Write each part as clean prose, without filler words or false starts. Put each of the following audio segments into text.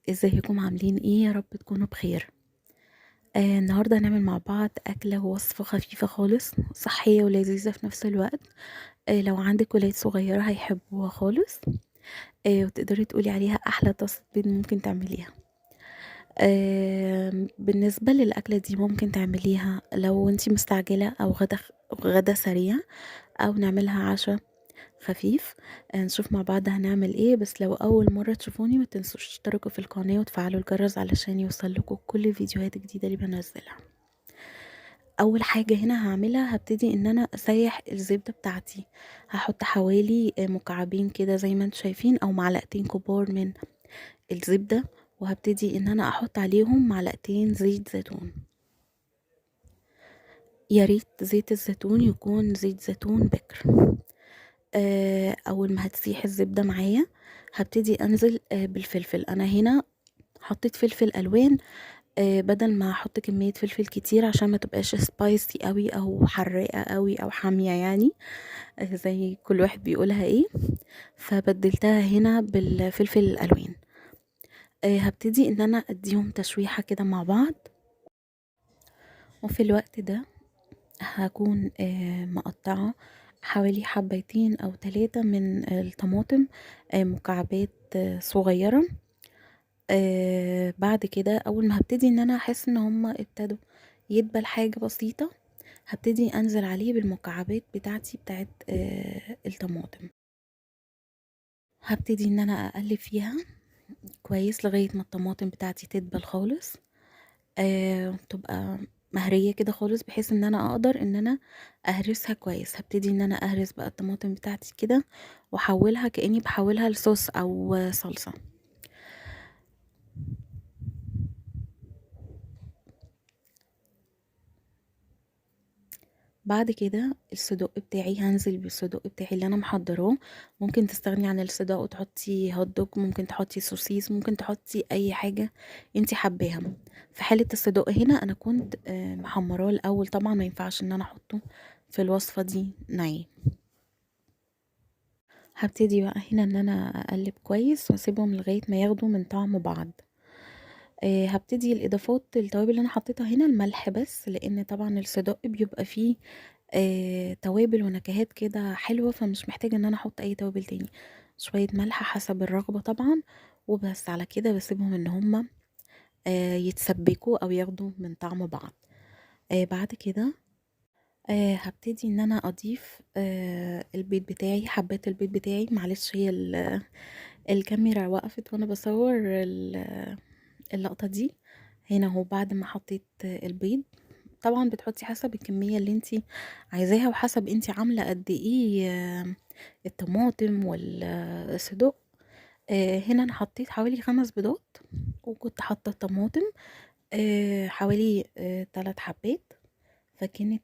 ازيكم عاملين ايه؟ يا رب تكونوا بخير. النهارده هنعمل مع بعض اكله ووصفه خفيفه خالص، صحيه ولذيذه في نفس الوقت. لو عندك ولاد صغيره هيحبوها خالص. وتقدري تقولي عليها احلى طاسه بيض ممكن تعمليها. بالنسبه للاكله دي ممكن تعمليها لو انتي مستعجله او غدا سريع، او نعملها عشاء خفيف. نشوف مع بعض هنعمل ايه. بس لو اول مرة تشوفوني ما تنسوش تشتركوا في القناة وتفعلوا الجرس علشان يوصلكوا كل الفيديوهات الجديدة اللي بنزلها. اول حاجة هنا هعملها، هبتدي ان انا اسيح الزبدة بتاعتي. هحط حوالي مكعبين كده زي ما انتم شايفين، او معلقتين كبار من الزبدة، وهبتدي ان انا احط عليهم معلقتين زيت زيتون. يا ريت زيت الزيتون يكون زيت زيتون بكر. اول ما هتسيح الزبدة معايا هبتدي انزل بالفلفل. انا هنا حطيت فلفل الوان، بدل ما احط كمية فلفل كتير عشان ما تبقاش سبايسي قوي او حراقة قوي او حامية يعني، زي كل واحد بيقولها ايه. فبدلتها هنا بالفلفل الالوان. هبتدي ان انا اديهم تشويحة كده مع بعض. وفي الوقت ده هكون مقطعة حوالي حبتين او 3 من الطماطم، مكعبات صغيرة. بعد كده اول ما هبتدي ان انا احس ان هما ابتدوا يدبل حاجة بسيطة، هبتدي انزل عليه بالمكعبات بتاعتي بتاعت الطماطم. هبتدي ان انا اقلب فيها كويس لغاية ما الطماطم بتاعتي تدبل خالص، تبقى مهرية كده خالص، بحيث ان انا اقدر ان انا اهرسها كويس. هبتدي ان انا اهرس بقى الطماطم بتاعتي كده، واحولها كأني بحولها لصوص او صلصة. بعد كده الصدق بتاعي، هنزل بالصدق بتاعي اللي انا محضراه. ممكن تستغني عن الصدق وتحطي هوت دوج، ممكن تحطي سوسيس، ممكن تحطي اي حاجة انتي حباها. في حالة الصدق هنا انا كنت محمراه الاول، طبعا ما ينفعش ان انا احطه في الوصفة دي ني. هبتدي بقى هنا ان انا اقلب كويس واسيبهم لغاية ما ياخدوا من طعم بعض. هبتدي الاضافات التوابل اللي انا حطيتها هنا الملح بس، لان طبعا الصدق بيبقى فيه توابل ونكهات كده حلوة، فمش محتاجة ان انا احط اي توابل تاني. شوية ملح حسب الرغبة طبعا، وبس على كده بسيبهم ان هما يتسبكوا او ياخدوا من طعم بعض. بعد كده هبتدي ان انا اضيف البيض بتاعي، حبات البيض بتاعي. معلش هي الكاميرا وقفت وانا بصور اللقطة دي. هنا اهو بعد ما حطيت البيض، طبعا بتحطي حسب الكمية اللي انتي عايزاها، وحسب انتي عاملة قد ايه الطماطم والصدق. هنا انا حطيت حوالي 5 بيضات، وكنت حاطة طماطم حوالي 3 حبات. فكانت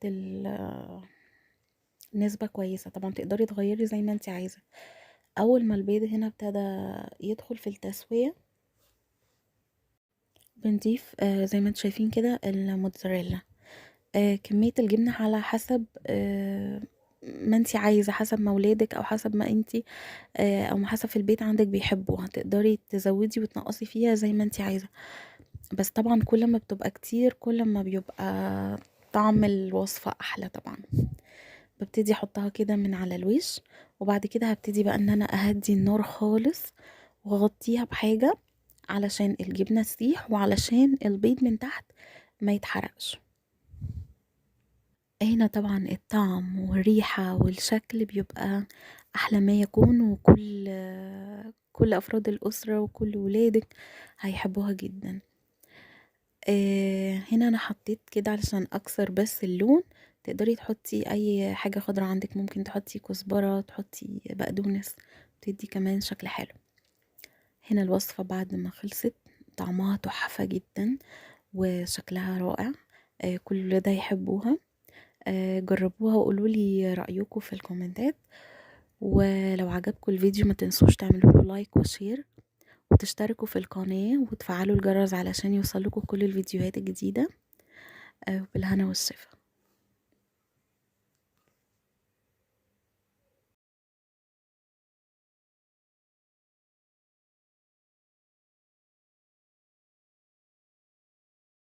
النسبة كويسة. طبعا تقدري تغيري زي ما انتي عايزة. اول ما البيض هنا ابتدى يدخل في التسوية، بنضيف زي ما انتم شايفين كده الموتزاريلا. كمية الجبنة على حسب ما انتي عايزة، حسب ما ولادك او حسب ما انتي او ما حسب في البيت عندك بيحبوها، تقدري تزودي وتنقصي فيها زي ما انتي عايزة. بس طبعا كل ما بتبقى كتير كل ما بيبقى طعم الوصفة احلى طبعا. ببتدي احطها كده من على الوش، وبعد كده هبتدي بقى ان انا اهدي النار خالص، واغطيها بحاجة علشان الجبنة تسيح، وعلشان البيض من تحت ما يتحرقش. هنا طبعا الطعم والريحة والشكل بيبقى أحلى ما يكون، كل أفراد الأسرة وكل ولادك هيحبوها جدا. هنا أنا حطيت كده علشان أكسر بس اللون. تقدري تحطي أي حاجة خضرا عندك، ممكن تحطي كزبرة، تحطي بقدونس، تدي كمان شكل حلو. هنا الوصفة بعد ما خلصت طعمها تحفة جدا وشكلها رائع. كل ده يحبوها. جربوها وقولولي رأيكم في الكومنتات. ولو عجبكم الفيديو ما تنسوش تعملوا له لايك وشير، وتشتركوا في القناة وتفعلوا الجرس علشان يوصلكوا كل الفيديوهات الجديدة. بالهنا والشفا.